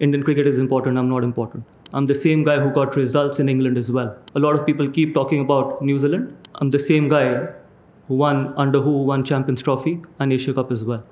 Indian cricket is important, I'm not important. I'm the same guy who got results in England as well. A lot of people keep talking about New Zealand. I'm the same guy who won Champions Trophy and Asia Cup as well.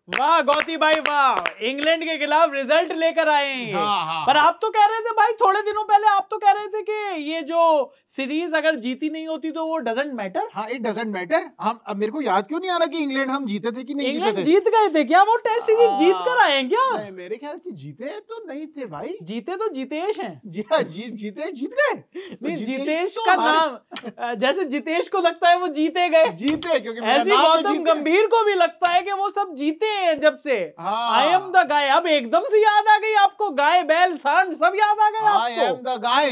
वाह गौती भाई वाह, England के खिलाफ result लेकर आए हैं ये। पर आप तो कह रहे थे भाई थोड़े दिनों पहले, आप तो कह रहे थे कि ये जो सीरीज अगर जीती नहीं होती तो वो डजंट मैटर। हाँ, इट डजंट मैटर। हम अब मेरे को याद क्यों नहीं आ रहा कि इंग्लैंड हम जीते थे कि नहीं जीते थे। जीत गए थे क्या वो टेस्ट सीरीज? जीत कर आए हैं क्या? नहीं, मेरे ख्याल से जीते तो नहीं थे भाई। जीते तो जीतेश हैं। जी हाँ, जीत गए। नहीं, जीतेश का नाम जैसे जितेश को लगता है वो जीते गए, जीते क्योंकि ऐसे गौतम गंभीर को भी लगता है कि वो सब जीते हैं जब से। I am the guy. अब एकदम से याद आ गई आपको, गाय बैल सांड सब याद आ गए आपको। I am the guy.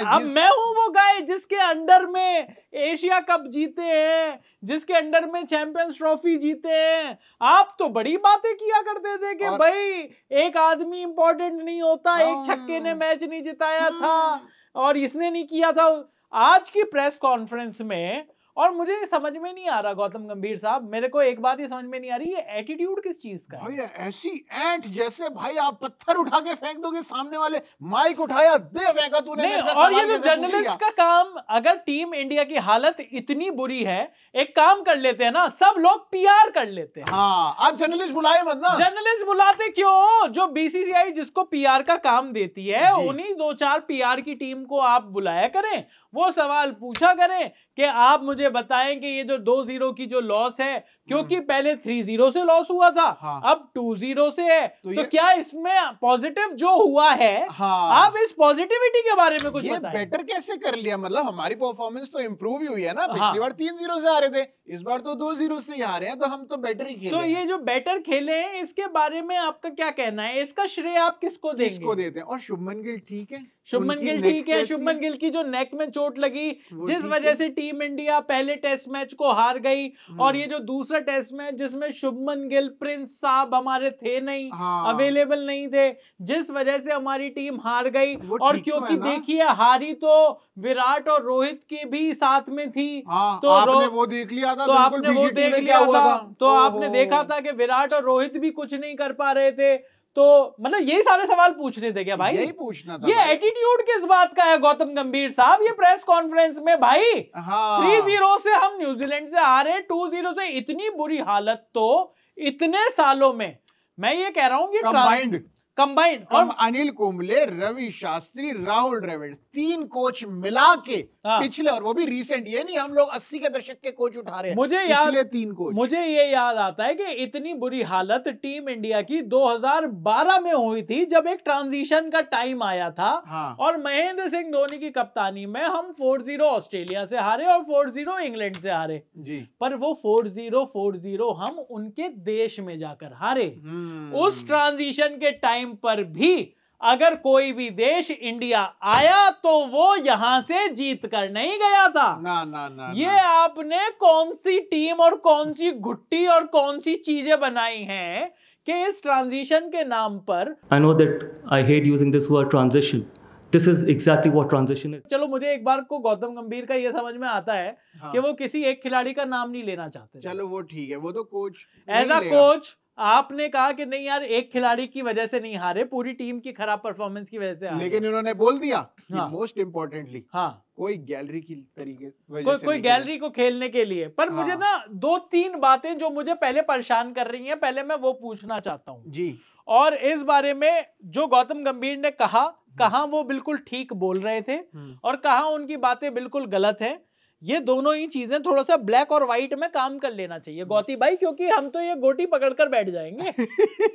अब मैं हूं वो गाय जिसके अंडर में एशिया कप जीते हैं, जिसके अंडर में चैंपियंस ट्रॉफी जीते हैं। आप तो बड़ी बातें किया करते थे कि भाई एक आदमी इंपॉर्टेंट नहीं होता, एक छक्के ने मैच नहीं जिताया था और इसने नहीं किया था। आज की प्रेस कॉन्फ्रेंस में, और मुझे समझ में नहीं आ रहा गौतम गंभीर साहब, मेरे को एक बात ही समझ में नहीं आ रही, ये एटीट्यूड किस चीज का है? भाई ऐसी ऐंठ जैसे भाई आप पत्थर उठा के फेंक दोगे सामने वाले, माइक उठाया दे फेंका तूने मेरे से। और ये जो जर्नलिस्ट का काम, अगर टीम इंडिया की हालत इतनी बुरी है, एक काम कर लेते हैं ना, सब लोग पीआर कर लेते हैं। हाँ, आप जर्नलिस्ट बुलाए मत ना। जर्नलिस्ट बुलाते क्यों? जो बीसीसीआई जिसको पीआर का काम देती है, उन्हीं 2-4 पीआर की टीम को आप बुलाया करें, वो सवाल पूछा करें कि आप मुझे बताएं कि ये जो 2-0 की जो लॉस है, क्योंकि पहले 3-0 से लॉस हुआ था, अब 2-0 से है, तो क्या इसमें पॉजिटिव जो हुआ है, आप इस पॉजिटिविटी के बारे में कुछ बताएं। बेटर कैसे कर लिया? मतलब हमारी परफॉर्मेंस तो इंप्रूव ही हुई है ना। पिछली बार 3-0 से हारे थे, इस बार तो 2-0 से हारे हैं, तो हम तो बेटर ही खेले। तो ये जो बेटर खेले हैं, इसके बारे में आपका क्या कहना है? इसका श्रेय आप किसको देंगे? किसको देते हैं? और शुभमन गिल ठीक है, शुभमन गिल ठीक है। शुभमन गिल की जो नेक में चोट लगी, जिस वजह से टीम इंडिया पहले टेस्ट मैच को हार गई, और ये जो दूसरा टेस्ट मैच जिसमें शुभमन गिल, प्रिंस साहब हमारे थे नहीं, अवेलेबल नहीं थे, जिस वजह से हमारी टीम हार गई। और क्योंकि देखिए हारी तो विराट और रोहित के भी साथ में थी, तो आपने वो देख लिया था, तो आपने वो देख लिया था, तो आपने देखा था कि विराट और रोहित भी कुछ नहीं कर पा रहे थे। तो मतलब यही सारे सवाल पूछने थे क्या भाई? यही पूछना था। ये एटीट्यूड किस बात का है गौतम गंभीर साहब? ये प्रेस कॉन्फ्रेंस में भाई 3-0 से हम न्यूजीलैंड से हारे, 2-0 से इतनी बुरी हालत तो इतने सालों में, मैं ये कह रहा हूं कि कंबाइंड और अनिल कुंबले, रवि शास्त्री, राहुल द्रविड़, 3 कोच मिला के पिछले, और वो भी रिसेंट, ये नहीं हम लोग 80 के दशक के कोच उठा रहे हैं, पिछले 3 कोच। मुझे ये याद आता है कि इतनी बुरी हालत टीम इंडिया की 2012 में हुई थी, जब एक ट्रांजिशन का टाइम आया था। और महेंद्र सिंह धोनी की कप्तानी में हम 4-0 ऑस्ट्रेलिया से हारे और 4-0 इंग्लैंड से हारे जी। पर वो 4-0 हम उनके देश में जाकर हारे। उस ट्रांजिशन के टाइम पर भी अगर कोई भी देश इंडिया आया तो वो यहां से जीत कर नहीं गया था। ना ये आपने कौन सी टीम और कौन सी घुट्टी और कौन सी चीजें बनाई हैं कि इस ट्रांजिशन के नाम पर। I know that I hate using this word transition. This is exactly what transition is. चलो मुझे एक बार को गौतम गंभीर का ये समझ में आता है कि वो किसी एक खिलाड़ी का नाम नहीं लेना चाहते। चलो वो ठीक है, वो तो कोच एज अ कोच आपने कहा कि नहीं यार, एक खिलाड़ी की वजह से नहीं हारे, पूरी टीम की खराब परफॉर्मेंस की वजह से हारे। लेकिन उन्होंने बोल दिया मोस्ट इंपॉर्टेंटली कोई गैलरी की तरीके कोई गैलरी को खेलने के लिए। पर मुझे ना 2-3 बातें जो मुझे पहले परेशान कर रही हैं, पहले मैं वो पूछना चाहता हूँ जी। और इस बारे में जो गौतम गंभीर ने कहा वो बिल्कुल ठीक बोल रहे थे और कहा उनकी बातें बिल्कुल गलत है। ये दोनों ही चीजें थोड़ा सा ब्लैक और व्हाइट में काम कर लेना चाहिए गौती भाई, क्योंकि हम तो ये गोटी पकड़कर बैठ जाएंगे।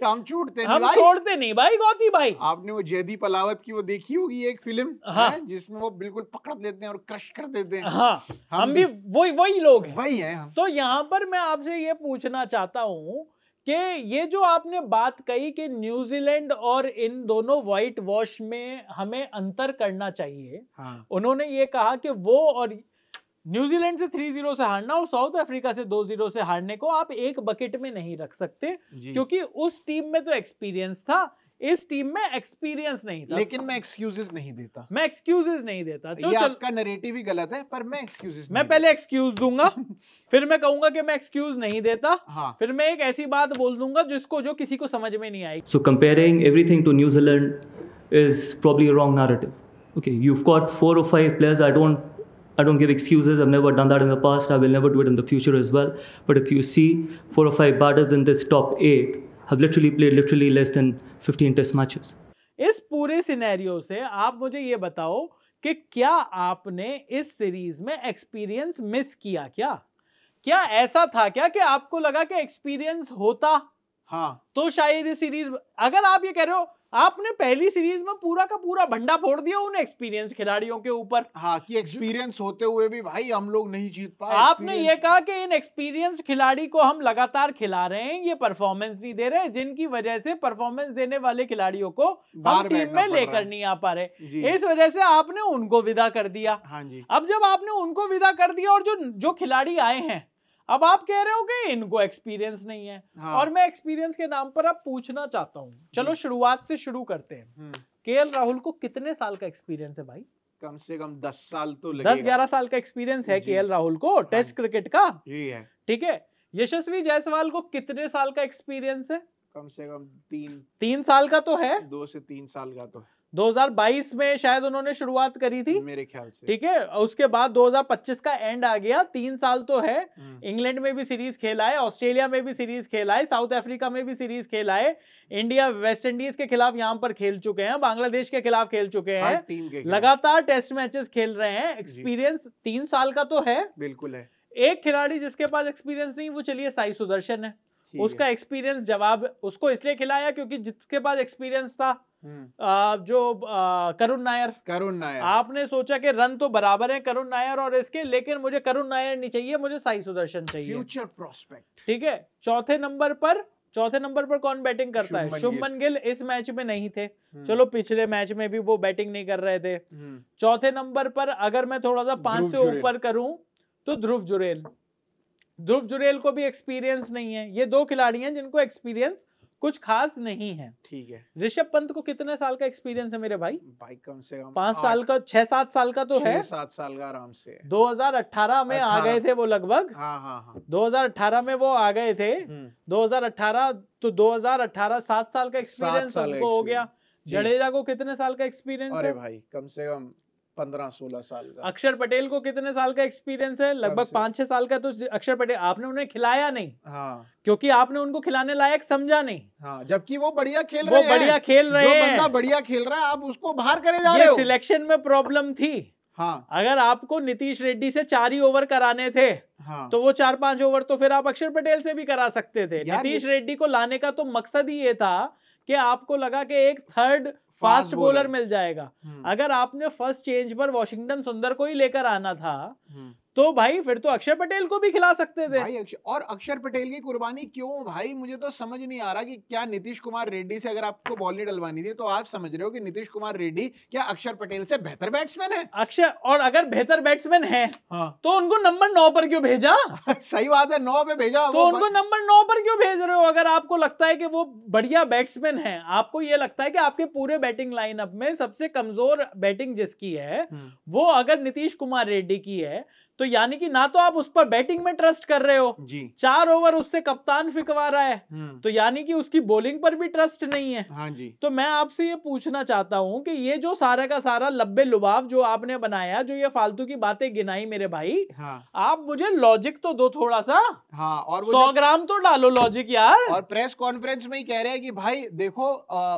हम छोड़ते नहीं भाई गौती भाई। आपने वो जयदीप अलावत की वो देखी होगी एक फिल्म जिसमें वो बिल्कुल पकड़ देते हैं और क्रश कर देते हैं। हम भी वही लोग हैं, वही हैं। तो यहाँ पर मैं आपसे ये पूछना चाहता हूँ कि ये जो आपने बात कही कि न्यूजीलैंड और इन दोनों व्हाइट वॉश में हमें अंतर करना चाहिए। उन्होंने ये कहा कि वो और न्यूजीलैंड से 3-0 से हारना और साउथ अफ्रीका से 2-0 से हारने को आप एक बकेट में नहीं रख सकते, क्योंकि उस टीम में तो एक्सपीरियंस था, इस टीम में एक्सपीरियंस नहीं था। लेकिन मैं एक्सक्यूजेस नहीं देता, मैं एक्सक्यूजेस नहीं देता। ये आपका नैरेटिव ही गलत है, पर मैं एक्सक्यूजेस मैं पहले एक्सक्यूज दूंगा फिर मैं कहूंगा कि मैं एक्सक्यूज नहीं देता, हाँ। फिर मैं एक ऐसी बात बोल दूंगा जो किसी को समझ में नहीं आएगी। So comparing everything to New Zealand is probably a wrong narrative. Okay, you've got 4 or 5 players. I don't give excuses. I've never done that in the past. I will never do it in the future as well. But if you see 4 or 5 batters in this top 8 have literally played less than 15 test matches. इस पूरे scenario से आप मुझे ये बताओ कि क्या आपने इस सीरीज में एक्सपीरियंस मिस किया? क्या ऐसा था क्या कि आपको लगा कि एक्सपीरियंस होता हाँ तो शायद ये सीरीज, अगर आप ये कह रहे हो आपने पहली सीरीज में पूरा का पूरा भंडा फोड़ दिया उन एक्सपीरियंस खिलाड़ियों के ऊपर, हाँ कि एक्सपीरियंस होते हुए भी भाई हम लोग नहीं जीत पाए। आपने ये कहा कि इन एक्सपीरियंस खिलाड़ी को हम लगातार खिला रहे हैं, ये परफॉर्मेंस नहीं दे रहे, जिनकी वजह से परफॉर्मेंस देने वाले खिलाड़ियों को हम टीम में लेकर नहीं आ पा रहे, इस वजह से आपने उनको विदा कर दिया। हाँ जी। अब जब आपने उनको विदा कर दिया और जो खिलाड़ी आए हैं, अब आप कह रहे हो कि इनको एक्सपीरियंस नहीं है। हाँ। और मैं एक्सपीरियंस के नाम पर अब पूछना चाहता हूं, चलो शुरुआत से शुरू करते हैं। केएल राहुल को कितने साल का एक्सपीरियंस है भाई? कम से कम 10 साल तो लगेगा। 10-11 साल का एक्सपीरियंस है केएल राहुल को टेस्ट क्रिकेट का। जी है। ठीक है, यशस्वी जायसवाल को कितने साल का एक्सपीरियंस है? कम से कम 3 साल का तो है। 2 से 3 साल का तो है। 2022 में शायद उन्होंने शुरुआत करी थी मेरे ख्याल से। ठीक है, उसके बाद 2025 का एंड आ गया, 3 साल तो है। इंग्लैंड में भी सीरीज खेला है, ऑस्ट्रेलिया में भी सीरीज खेला है, साउथ अफ्रीका में भी सीरीज खेला है, इंडिया वेस्ट इंडीज के खिलाफ यहां पर खेल चुके हैं, बांग्लादेश के खिलाफ खेल चुके हैं, लगातार टेस्ट मैचेस खेल रहे हैं। एक्सपीरियंस 3 साल का तो है, बिल्कुल है। एक खिलाड़ी जिसके पास एक्सपीरियंस नहीं, वो चलिए साई सुदर्शन है, उसका एक्सपीरियंस जवाब उसको इसलिए खिलाया क्योंकि जिसके पास एक्सपीरियंस था करुण नायर। आपने सोचा कि रन तो बराबर है करुण नायर और इसके, लेकिन मुझे करुण नायर नहीं चाहिए, मुझे साई सुदर्शन चाहिए, फ्यूचर प्रोस्पेक्ट। ठीक है। चौथे नंबर पर कौन बैटिंग करता है? शुभमन गिल इस मैच में नहीं थे, चलो पिछले मैच में भी वो बैटिंग नहीं कर रहे थे। चौथे नंबर पर अगर मैं थोड़ा सा 5 से ऊपर करूं तो ध्रुव जुरेल को भी एक्सपीरियंस नहीं है। ये 2 खिलाड़ी हैं जिनको एक्सपीरियंस कुछ खास नहीं है। ठीक है। ऋषभ पंत को कितने साल का एक्सपीरियंस है मेरे भाई? कम से कम 5 साल का, 6-7 साल का तो है। 6-7 साल का आराम से। 2018 में आ गए थे वो लगभग। हाँ। 2018 में वो आ गए थे। 2018 तो 2018 7 साल का एक्सपीरियंस उनको हो गया। जडेजा को कितने साल का एक्सपीरियंस है? अरे भाई कम से कम 15-16 साल का। अक्षर पटेल को कितने साल का एक्सपीरियंस है? लगभग 5-6 साल का। तो अक्षर पटेल आपने उन्हें खिलाया नहीं, हाँ, क्योंकि आपने उनको खिलाने लायक समझा नहीं। हाँ, जबकि वो बढ़िया खेल रहे हैं। जो बंदा बढ़िया खेल रहा है आप उसको बाहर करे जा रहे हो। सिलेक्शन में प्रॉब्लम थी। हाँ। अगर आपको नीतीश रेड्डी से 4 ही ओवर कराने थे, हाँ, तो वो 4-5 ओवर तो फिर आप अक्षर पटेल से भी करा सकते थे। नीतीश रेड्डी को लाने का तो मकसद ही ये था कि आपको लगा कि एक थर्ड फास्ट बॉलर मिल जाएगा। अगर आपने फर्स्ट चेंज पर वॉशिंगटन सुंदर को ही लेकर आना था तो भाई फिर तो अक्षर पटेल को भी खिला सकते थे भाई। और अक्षर पटेल की कुर्बानी क्यों भाई? मुझे तो समझ नहीं आ रहा कि क्या नीतीश कुमार रेड्डी से अगर आपको बॉल नहीं डलवानी थी तो आप समझ रहे हो कि नीतीश कुमार रेड्डी क्या अक्षर पटेल से बेहतर बैट्समैन है? और अगर बेहतर बैट्समैन है, हाँ, तो उनको नंबर 9 पर क्यों भेजा? सही बात है, 9 पे भेजा तो उनको नंबर 9 पर क्यों भेज रहे हो? अगर आपको लगता है कि वो बढ़िया बैट्समैन है, आपको ये लगता है कि आपके पूरे बैटिंग लाइनअप में सबसे कमजोर बैटिंग जिसकी है वो अगर नीतीश कुमार रेड्डी की है, तो यानी कि ना तो आप उस पर बैटिंग में ट्रस्ट कर रहे हो जी, 4 ओवर उससे कप्तान फिकवा रहा है, तो यानी कि उसकी बॉलिंग पर भी ट्रस्ट नहीं है। हाँ जी। तो मैं आपसे ये पूछना चाहता हूं कि ये जो सारा का सारा लब्बे लुबाव जो आपने बनाया, जो ये फालतू की बातें गिनाई मेरे भाई, हाँ, आप मुझे लॉजिक तो दो थोड़ा सा। हाँ, और 100 ग्राम तो डालो लॉजिक यार। और प्रेस कॉन्फ्रेंस में ही कह रहे हैं कि भाई देखो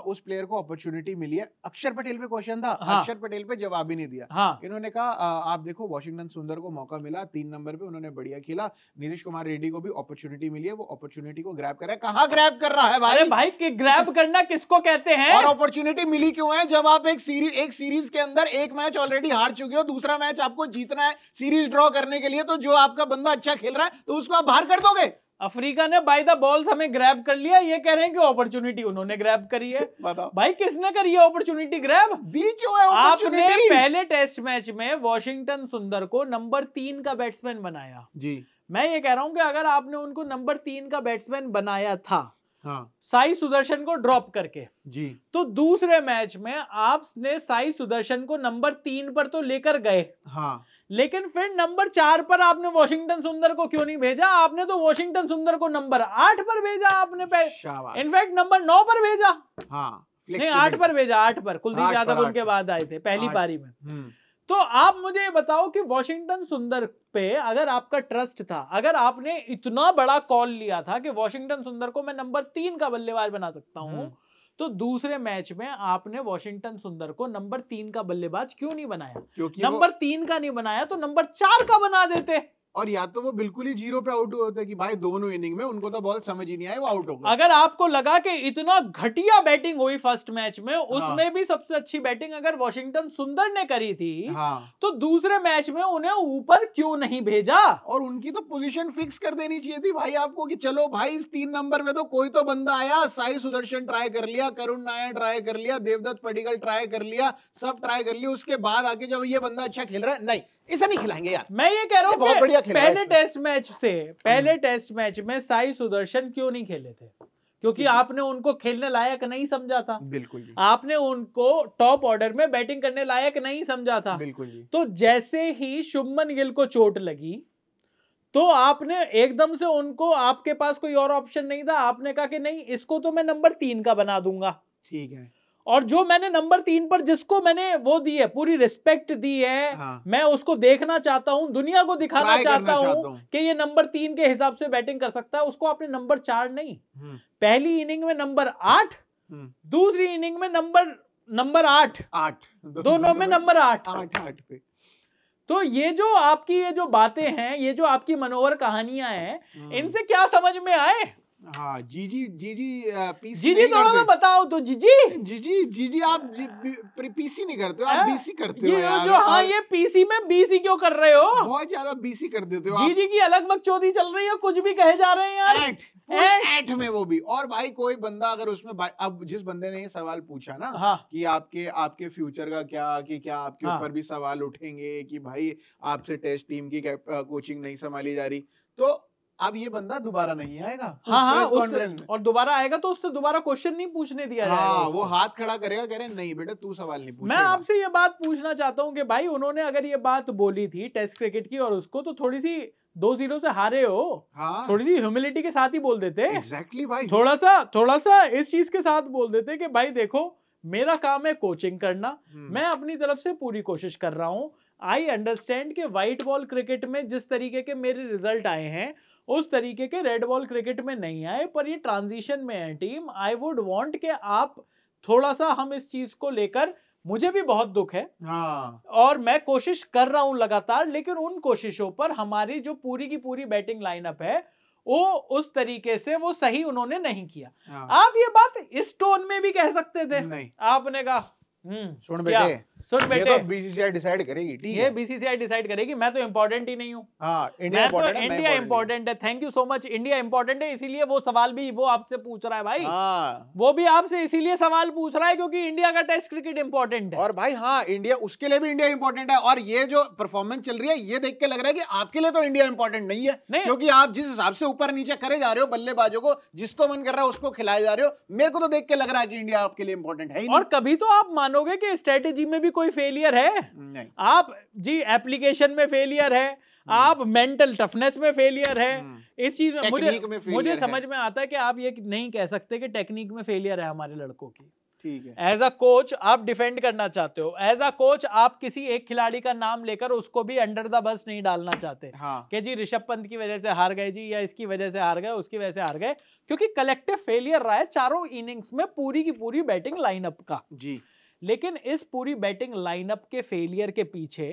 उस प्लेयर को अपॉर्चुनिटी मिली है। अक्षर पटेल पे क्वेश्चन था, हाँ, अक्षर पटेल पे जवाब ही नहीं दिया। हाँ, इन्होंने कहा आप देखो वॉशिंगटन सुंदर को मौका मिला 3 नंबर पे, उन्होंने बढ़िया खेला। नीतीश कुमार रेड्डी को भी अपॉर्चुनिटी मिली है, वो अपॉर्चुनिटी को ग्रैब कर रहा है। कहां ग्रैब कर रहा है भाई? अरे भाई कि ग्रैब करना किसको कहते हैं? और अपॉर्चुनिटी मिली क्यों है? जब आप एक सीरीज के अंदर एक मैच ऑलरेडी हार चुके हो, दूसरा मैच आपको जीतना है सीरीज ड्रॉ करने के लिए, तो जो आपका बंदा अच्छा खेल रहा है तो उसको आप बाहर कर दोगे। अफ्रीका ने बाय द बॉल्स हमें ग्रैब कर लिया, ये कह रहे हैं कि अपॉर्चुनिटी उन्होंने ग्रैब करी है। बताओ भाई किसने करी है अपॉर्चुनिटी ग्रैब? दी क्यों है आपने पहले टेस्ट मैच में वॉशिंगटन सुंदर को नंबर 3 का बैट्समैन बनाया जी। मैं ये कह रहा हूं कि अगर आपने उनको नंबर 3 का बैट्समैन बनाया था, साई सुदर्शन को ड्रॉप करके जी। तो दूसरे मैच में आपने साई सुदर्शन को नंबर 3 पर तो लेकर गए, लेकिन फिर नंबर 4 पर आपने वॉशिंगटन सुंदर को क्यों नहीं भेजा? आपने तो वॉशिंगटन सुंदर को नंबर 8 पर भेजा आपने, इनफैक्ट नंबर 9 पर भेजा, नहीं 8 पर भेजा, 8 पर। कुलदीप यादव उनके बाद आए थे पहली पारी में। तो आप मुझे ये बताओ कि वॉशिंगटन सुंदर पे अगर आपका ट्रस्ट था, अगर आपने इतना बड़ा कॉल लिया था कि वॉशिंगटन सुंदर को मैं नंबर 3 का बल्लेबाज बना सकता हूं, तो दूसरे मैच में आपने वॉशिंगटन सुंदर को नंबर 3 का बल्लेबाज क्यों नहीं बनाया? क्योंकि नंबर 3 का नहीं बनाया तो नंबर 4 का बना देते। और या तो वो बिल्कुल ही 0 पे आउट होते कि भाई दोनों इनिंग में उनको तो बॉल समझ ही नहीं आई, वो आउट हो गए। अगर आपको लगा कि इतना घटिया बैटिंग हुई फर्स्ट मैच में, उसमें भी सबसे अच्छी बैटिंग अगर वॉशिंगटन सुंदर ने करी थी, तो दूसरे मैच में उन्हें ऊपर क्यों नहीं भेजा? और उनकी तो पोजीशन फिक्स कर देनी चाहिए थी भाई आपको कि चलो भाई इस 3 नंबर पे तो कोई तो बंदा आया, साई सुदर्शन ट्राई कर लिया, करुण नायर ट्राई कर लिया, देवदत्त पडिक्कल ट्राई कर लिया, सब ट्राई कर लिया, उसके बाद आके जब ये बंदा अच्छा खेल रहा है, नहीं इसे नहीं खिलाएंगे यार। मैं ये कह रहा हूँ पहले टेस्ट मैच में साई सुदर्शन क्यों नहीं खेले थे? क्योंकि आपने उनको खेलने लायक नहीं समझा था। बिल्कुल जी। आपने उनको टॉप ऑर्डर में बैटिंग करने लायक नहीं समझा था। बिल्कुल जी। तो जैसे ही शुभमन गिल को चोट लगी तो आपने एकदम से उनको, आपके पास कोई और ऑप्शन नहीं था, आपने कहा कि नहीं इसको तो मैं नंबर 3 का बना दूंगा। ठीक है। और जो मैंने नंबर 3 पर जिसको मैंने वो दी है, पूरी रिस्पेक्ट दी है, मैं उसको देखना चाहता हूं, दुनिया को दिखाना चाहता हूं कि ये नंबर 3 के हिसाब से बैटिंग कर सकता है, उसको आपने नंबर 4 नहीं, पहली इनिंग में नंबर 8, दूसरी इनिंग में नंबर 8, दोनों में नंबर 8 पे। तो ये जो आपकी ये जो बातें हैं, ये जो आपकी मनोहर कहानियां हैं, इनसे क्या समझ में आए? हाँ जीजी थोड़ा सा बताओ तो। जीजी आप पीसी नहीं करते हो, आप बीसी करते हो यार। हाँ ये पीसी में बीसी क्यों कर रहे हो? बहुत ज्यादा बीसी कर देते हो। जीजी की अलग बकचोदी चल रही है, कुछ भी कहे जा रहे हैं यार। ऐठ में वो भी। और भाई कोई बंदा अगर उसमें, अब जिस बंदे ने ये सवाल पूछा ना, कि आपके फ्यूचर का क्या, कि क्या आपके ऊपर भी सवाल उठेंगे कि भाई आपसे टेस्ट टीम की कोचिंग नहीं संभाली जा रही, तो अब ये बंदा दोबारा नहीं आएगा। और दोबारा आएगा तो उससे दोबारा क्वेश्चन नहीं पूछने दिया जाएगा। वो हाथ खड़ा करेगा, कह रहे नहीं बेटा तू सवाल नहीं पूछेगा। मैं आपसे ये बात पूछना चाहता हूँ कि भाई उन्होंने अगर ये बात बोली थी टेस्ट क्रिकेट की और उसको, तो थोड़ी सी 2-0 से हारे हो, थोड़ी सी ह्यूमिलिटी के साथ ही बोल देते। एग्जैक्टली भाई। थोड़ा सा इस चीज के साथ बोल देते कि भाई देखो मेरा काम है कोचिंग करना, मैं अपनी तरफ से पूरी कोशिश कर रहा हूँ। आई अंडरस्टैंड कि व्हाइट बॉल क्रिकेट में जिस तरीके के मेरे रिजल्ट आए हैं उस तरीके के रेड बॉल क्रिकेट में नहीं आए, पर ये ट्रांजिशन में है टीम। आई वुड वांट कि आप थोड़ा सा, हम इस चीज को लेकर, मुझे भी बहुत दुख है और मैं कोशिश कर रहा हूं लगातार, लेकिन उन कोशिशों पर हमारी जो पूरी की पूरी बैटिंग लाइनअप है वो उस तरीके से वो सही उन्होंने नहीं किया। आप ये बात इस टोन में भी कह सकते थे। नहीं। आपने कहा सुन बेटे, ये तो बीसीसीआई डिसाइड करेगी। ठीक है, ये बीसीसीआई डिसाइड करेगी, मैं तो इंपॉर्टेंट ही नहीं हूँ। इंडिया इंपॉर्टेंट है। Thank you so much. India important है, इसीलिए वो सवाल भी वो आपसे पूछ रहा है भाई। वो भी आपसे इसीलिए सवाल पूछ रहा है क्योंकि इंडिया का टेस्ट क्रिकेट इंपॉर्टेंट है। और भाई हाँ, इंडिया, उसके लिए भी इंडिया इंपॉर्टेंट है। और ये जो परफॉर्मेंस चल रही है, ये देख के लग रहा है कि आपके लिए तो इंडिया इंपॉर्टेंट नहीं है, क्योंकि आप जिस हिसाब से ऊपर नीचे करे जा रहे हो बल्लेबाजों को, जिसको मन कर रहा है उसको खिलाए जा रहे हो। मेरे को तो देख के लग रहा है कि इंडिया आपके लिए इंपॉर्टेंट है ही नहीं। और कभी तो आप मानोगे कि स्ट्रेटेजी में भी कोई फेलियर है? नहीं। आप जी एप्लीकेशन में फेलियर है, आप मेंटल टफनेस में फेलियर है, इस चीज में मुझे समझ में आता है कि आप ये नहीं कह सकते कि टेक्निक में फेलियर है हमारे लड़कों की। ठीक है। एज अ कोच आप डिफेंड करना चाहते हो, एज अ कोच आप किसी एक खिलाड़ी का नाम लेकर उसको भी अंडर द बस नहीं डालना चाहते। कि जी ऋषभ पंत की वजह से हार गए जी, या इसकी वजह से हार गए, उसकी वजह से हार गए, क्योंकि कलेक्टिव फेलियर रहा है चारों इनिंग्स में पूरी की पूरी बैटिंग लाइनअप का जी। लेकिन इस पूरी बैटिंग लाइनअप के फेलियर के पीछे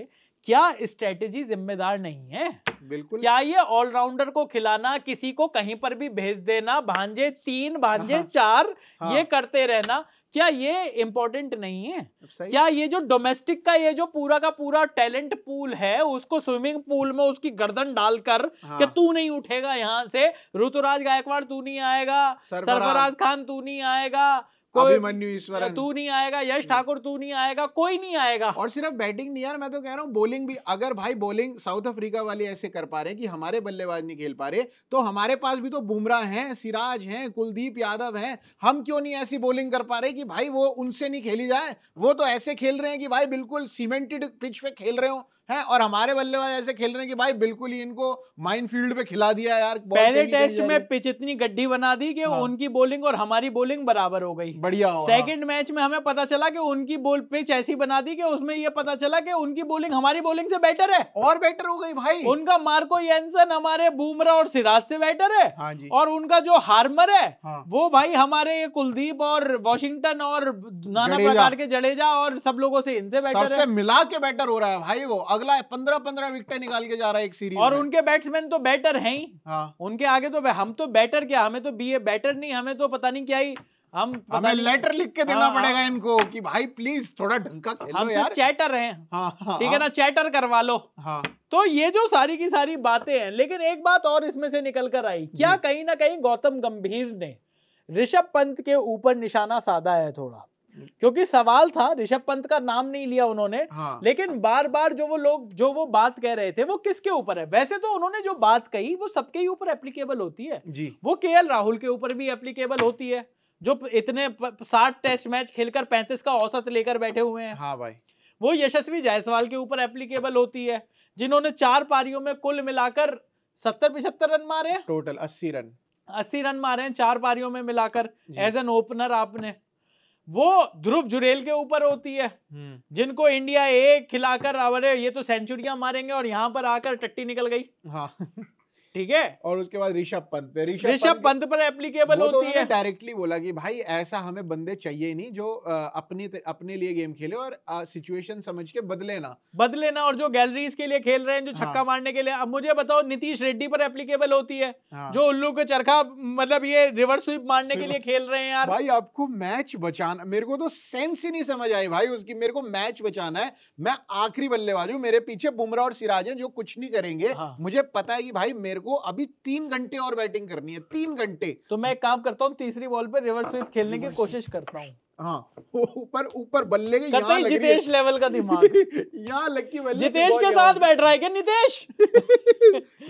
क्या स्ट्रेटेजी जिम्मेदार नहीं है? बिल्कुल। क्या ये ऑलराउंडर को खिलाना, किसी को कहीं पर भी भेज देना, भांजे 3 भांजे 4 ये करते रहना, क्या ये इंपॉर्टेंट नहीं है? क्या ये जो डोमेस्टिक का ये जो पूरा का पूरा टैलेंट पूल है, उसको स्विमिंग पूल में उसकी गर्दन डालकर कि तू नहीं उठेगा यहां से, ऋतुराज गायकवाड़ तू नहीं आएगा, सरफराज खान तू नहीं आएगा, अभिमन्यु ईश्वरन तू नहीं आएगा, यश ठाकुर तू नहीं आएगा, कोई नहीं आएगा। और सिर्फ बैटिंग नहीं यार, मैं तो कह रहा हूँ बॉलिंग भी, अगर भाई बॉलिंग साउथ अफ्रीका वाले ऐसे कर पा रहे हैं कि हमारे बल्लेबाज नहीं खेल पा रहे, तो हमारे पास भी तो बुमराह हैं, सिराज हैं, कुलदीप यादव हैं, हम क्यों नहीं ऐसी बॉलिंग कर पा रहे कि भाई वो उनसे नहीं खेली जाए। वो तो ऐसे खेल रहे हैं कि भाई बिल्कुल सीमेंटेड पिच पे खेल रहे हो हैं, और हमारे बल्लेबाज ऐसे खेल रहे हैं कि भाई बिल्कुल ही इनको माइनफील्ड पे खिला दिया यार। पहले टेस्ट में पिच इतनी गड्डी बना दी कि उनकी बॉलिंग और हमारी बॉलिंग बराबर हो गई, बढ़िया हो। सेकंड मैच में हमें पता चला कि उनकी बॉल पिच ऐसी बना दी कि उसमें ये पता चला कि उनकी बॉलिंग हमारी बॉलिंग से बेटर है, और बेटर हो गई भाई। उनका मार्को येंसन हमारे बुमराह और सिराज से बेटर है। हाँ जी। और उनका जो हार्मर है हाँ। वो भाई हमारे कुलदीप और वॉशिंगटन और नाना प्रकार के जडेजा और सब लोगों से इनसे बेटर है, सबसे मिला के बेटर हो रहा है भाई। वो अगला 15-15 विकेट निकाल के जा रहा है एक सीरीज और में। उनके बैट्समैन तो बेटर हैं ही। हाँ। उनके आगे तो हम तो बेटर क्या, हमें तो बीए बेटर नहीं, हमें तो पता नहीं क्या ही, हमें लेटर लिख के देना पड़ेगा इनको कि भाई प्लीज थोड़ा ढंग का खेलो यार, चैटर हैं। हाँ, ठीक है ना, चैटर करवा लो। हाँ। तो ये जो सारी की सारी बातें हैं, लेकिन एक बात और इसमें से निकल कर आई, क्या कहीं ना कहीं गौतम गंभीर ने ऋषभ पंत के ऊपर निशाना साधा है थोड़ा, क्योंकि सवाल था, ऋषभ पंत का नाम नहीं लिया उन्होंने। हाँ। लेकिन बार बार जो वो बात कह रहे थे वो किसके ऊपर है? वैसे तो उन्होंने जो बात कही वो सबके ही ऊपर एप्लीकेबल होती है जी। वो केएल राहुल के ऊपर भी एप्लीकेबल होती है, जो इतने 60 टेस्ट मैच खेलकर 35 का औसत लेकर बैठे हुए हैं। हाँ भाई। वो यशस्वी जायसवाल के ऊपर एप्लीकेबल होती है, जिन्होंने 4 पारियों में कुल मिलाकर 70-75 रन मारे हैं, टोटल 80 रन मारे हैं 4 पारियों में मिलाकर एज एन ओपनर आपने। वो ध्रुव जुरेल के ऊपर होती है, जिनको इंडिया एक खिलाकर अरे ये तो सेंचुरियां मारेंगे, और यहां पर आकर टट्टी निकल गई। हाँ। ठीक है। और उसके बाद ऋषभ पंत पे, ऋषभ पंत पर एप्लीकेबल होती है। डायरेक्टली बोला कि भाई ऐसा हमें बंदे चाहिए नहीं जो अपने लिए गेम खेले और सिचुएशन समझ के बदले ना, और जो गैलरीज के लिए खेल रहे हैं, जो छक्का मारने के लिए। अब मुझे बताओ, नीतीश रेड्डी पर एप्लीकेबल होती है, जो उल्लू के चरखा मतलब ये रिवर्स स्वीप मारने के लिए खेल रहे हैं यार। भाई आपको मैच बचाना, मेरे को तो सेंस ही नहीं समझ आई भाई उसकी। मेरे को मैच बचाना है, मैं आखिरी बल्लेबाज हूं, मेरे पीछे बुमराह और सिराज हैं जो कुछ नहीं करेंगे। मुझे पता है कि भाई मेरे को अभी 3 घंटे और बैटिंग करनी है, 3 घंटे। तो मैं एक काम करता हूँ, तीसरी बॉल पे रिवर्स स्वीप खेलने की कोशिश करता हूँ। हाँ, ऊपर बल्ले के यहाँ लग जितेश लेवल का दिमाग यहाँ लगी बल्ले। जितेश के साथ बैठ रहा है क्या नितेश?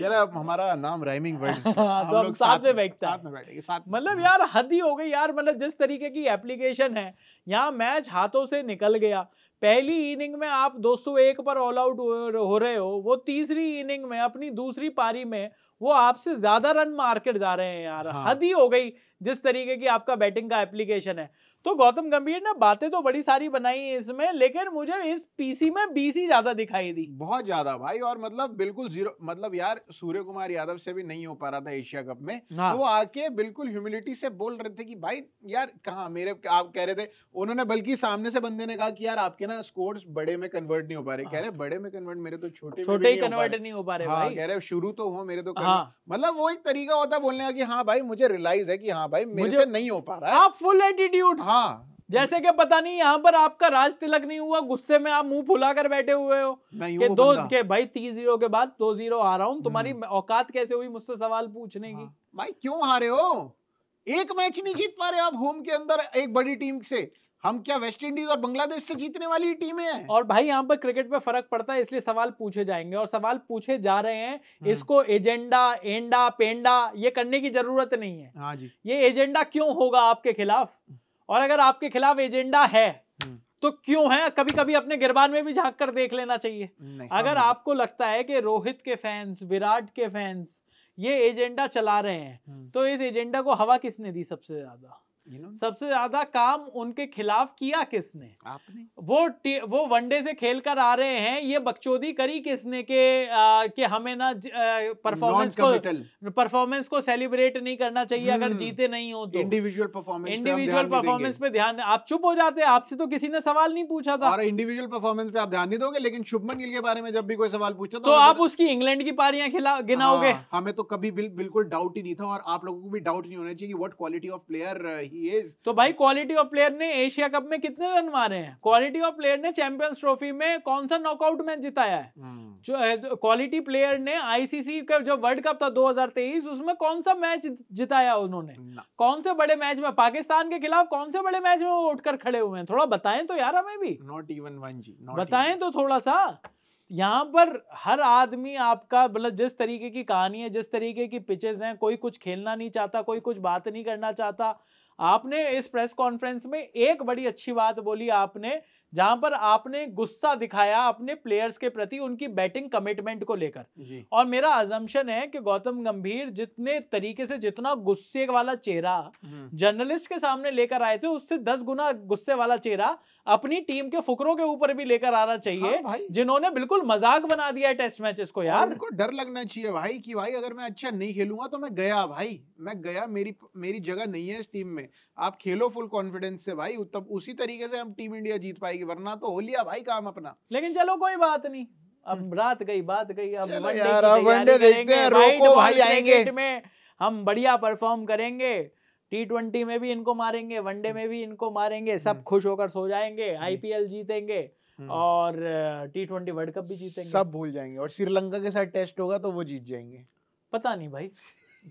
यार हमारा नाम राइमिंग वर्ड्स, तो हम साथ में बैठते हैं, साथ में बैठेंगे साथ। मतलब यार हद ही हो गई यार। मतलब जिस तरीके की एप्लीकेशन है, यहाँ मैच हाथों से निकल गया। पहली इनिंग में आप 201 पर ऑल आउट हो रहे हो, वो तीसरी इनिंग में अपनी दूसरी पारी में वो आपसे ज्यादा रन मार कर जा रहे हैं यार। हद ही हो गई जिस तरीके की आपका बैटिंग का एप्लीकेशन है। तो गौतम गंभीर ने बातें तो बड़ी सारी बनाई है इसमें, लेकिन मुझे इस पीसी में 20 ही ज्यादा दिखाई दी, बहुत ज्यादा भाई। और मतलब बिल्कुल जीरो, मतलब यार सूर्य कुमार यादव से भी नहीं हो पा रहा था एशिया कप में। तो वो आके बिल्कुल ह्यूमिलिटी से बोल रहे थे कि भाई यार कहाँ मेरे, आप कह रहे थे, उन्होंने बल्कि सामने से बंदे ने कहा कि यार आपके ना स्कोर्स बड़े में कन्वर्ट नहीं हो पा रहे। कह रहे बड़े में कन्वर्ट, मेरे तो छोटे ही कन्वर्ट नहीं हो पा रहे। हाँ, कह रहे शुरू तो हो, मेरे तो मतलब वो एक तरीका होता है बोलने का कि हाँ भाई मुझे रियलाइज है कि हाँ भाई मेरे से नहीं हो पा रहा है। आप फुल एटीट्यूड, हाँ, जैसे कि पता नहीं यहाँ पर आपका राज तिलक नहीं हुआ, गुस्से में आप मुंह फुला कर बैठे हुए हो कि भाई 3-0 के बाद 2-0 आ रहा हूं, तुम्हारी औकात कैसे हुई मुझसे सवाल पूछने की? भाई क्यों हारे हो? एक मैच नहीं जीत पा रहे आप होम के अंदर एक बड़ी टीम से। हम क्या वेस्ट इंडीज और बांग्लादेश से जीतने वाली टीम है? और भाई यहाँ पर क्रिकेट पे फर्क पड़ता है, इसलिए सवाल पूछे जाएंगे और सवाल पूछे जा रहे हैं। इसको एजेंडा, एंडा, पेंडा ये करने की जरूरत नहीं है। हाँ जी। ये एजेंडा क्यों होगा आपके खिलाफ? और अगर आपके खिलाफ एजेंडा है तो क्यों है? कभी कभी अपने गिरबान में भी झांक कर देख लेना चाहिए। अगर आपको लगता है कि रोहित के फैंस, विराट के फैंस ये एजेंडा चला रहे हैं, तो इस एजेंडा को हवा किसने दी? सबसे ज्यादा सबसे ज्यादा काम उनके खिलाफ किया किसने? आपने। वो वनडे से खेल कर आ रहे हैं, ये बकचोदी करी किसने कि हमें ना परफॉर्मेंस को सेलिब्रेट नहीं करना चाहिए अगर जीते नहीं हो तो। इंडिविजुअल परफॉर्मेंस पे ध्यान, आप चुप हो जाते हैं, आपसे तो किसी ने सवाल नहीं पूछा था। और इंडिविजुअल परफॉर्मेंस पे आप ध्यान नहीं दोगे, लेकिन शुभमन गिल के बारे में जब भी कोई सवाल पूछा तो आप उसकी इंग्लैंड की पारियां गिनाओगे। हमें तो कभी बिल्कुल डाउट ही नहीं था, और आप लोगों को भी डाउट नहीं होना चाहिए कि what quality of player he is. तो भाई क्वालिटी ऑफ प्लेयर ने एशिया कप में कितने रन मारे हैं? क्वालिटी ऑफ प्लेयर ने चैंपियंस ट्रॉफी में कौन सा नॉकआउट मैच जिताया है? जो क्वालिटी प्लेयर ने आईसीसी का जो वर्ल्ड कप था 2023 उसमें कौन सा मैच जिताया उन्होंने? कौन से बड़े मैच में, पाकिस्तान के खिलाफ कौन से बड़े मैच में वो उठकर खड़े हुए हैं? थोड़ा बताएं तो यार हमें भी, नॉट इवन वन जी, बताएं तो थोड़ा सा। यहाँ पर हर आदमी आपका मतलब जिस तरीके की कहानी है, जिस तरीके की पिचेस हैं, कोई कुछ खेलना नहीं चाहता, कोई कुछ बात नहीं करना चाहता। आपने इस प्रेस कॉन्फ्रेंस में एक बड़ी अच्छी बात बोली आपने, जहां पर आपने गुस्सा दिखाया अपने प्लेयर्स के प्रति उनकी बैटिंग कमिटमेंट को लेकर। और मेरा अजम्पशन है कि गौतम गंभीर जितने तरीके से, जितना गुस्से वाला चेहरा जर्नलिस्ट के सामने लेकर आए थे, उससे 10 गुना गुस्से वाला चेहरा अपनी टीम के फुकरों के ऊपर भी लेकर आना चाहिए। हाँ जिन्होंने बिल्कुल मजाक बना दिया है टेस्ट मैचेस को यार। उनको डर लगना चाहिए भाई कि भाई अगर मैं अच्छा नहीं खेलूंगा तो मैं गया भाई, मैं गया, मेरी जगह नहीं है इस टीम में। आप खेलो फुल कॉन्फिडेंस से भाई, तब उसी तरीके से हम टीम इंडिया जीत पाएगी, वरना तो हो लिया भाई काम अपना। लेकिन चलो कोई बात नहीं, अब रात गई बात गई, अब वनडे देखते हैं, रोको भाई आएंगे में हम बढ़िया परफॉर्म करेंगे, T20 में भी इनको मारेंगे, वनडे में भी इनको मारेंगे, सब खुश होकर सो जाएंगे, आईपीएल जीतेंगे और T20 वर्ल्ड कप भी जीतेंगे, सब भूल जाएंगे। और श्रीलंका के साथ टेस्ट होगा तो वो जीत जाएंगे। पता नहीं भाई,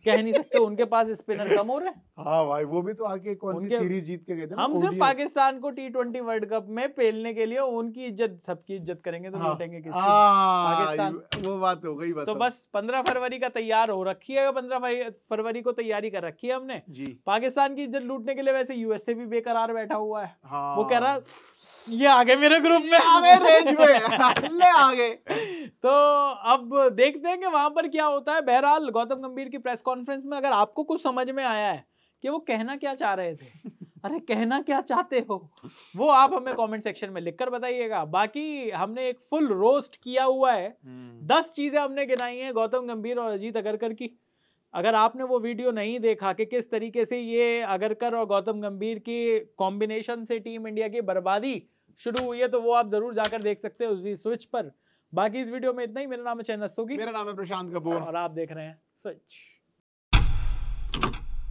कह नहीं सकते, उनके पास स्पिनर कम हो रहे हैं। हाँ भाई, वो भी तो आके कौन सी सीरीज जीत के गए थे। हम सिर्फ पाकिस्तान को T20 वर्ल्ड कप में पेलने के लिए उनकी इज्जत, सबकी इज्जत करेंगे तो लूटेंगे किसकी? पाकिस्तान। वो बात हो गई बस। तो बस 15 फरवरी का तैयार हो रखी है, 15 फरवरी को तैयारी कर रखी है हमने जी। पाकिस्तान की इज्जत लूटने के लिए। वैसे यूएसए भी बेकरार बैठा हुआ है। हाँ। वो कह रहा ये आगे मेरे ग्रुप में, आगे रेंज में ले आगे। तो अब देखते हैं कि वहां पर क्या होता है। बहरहाल गौतम गंभीर की प्रेस कॉन्फ्रेंस में अगर आपको कुछ समझ में आया है कि वो कहना क्या चाह रहे थे, अरे कहना क्या चाहते हो, वो आप हमें कमेंट सेक्शन में लिखकर बताइएगा। बाकी हमने एक फुल रोस्ट किया हुआ है, 10 चीजें हमने गिनाई हैं गौतम गंभीर और अजीत अगरकर की। अगर आपने वो वीडियो नहीं देखा कि किस तरीके से ये अगरकर और गौतम गंभीर की कॉम्बिनेशन से टीम इंडिया की बर्बादी शुरू हुई है, तो वो आप जरूर जाकर देख सकते हो उसी स्विच पर। बाकी इस वीडियो में इतना ही। मेरा नाम है चैन रस्तोगी, मेरा नाम है प्रशांत कपूर और आप देख रहे हैं स्विच।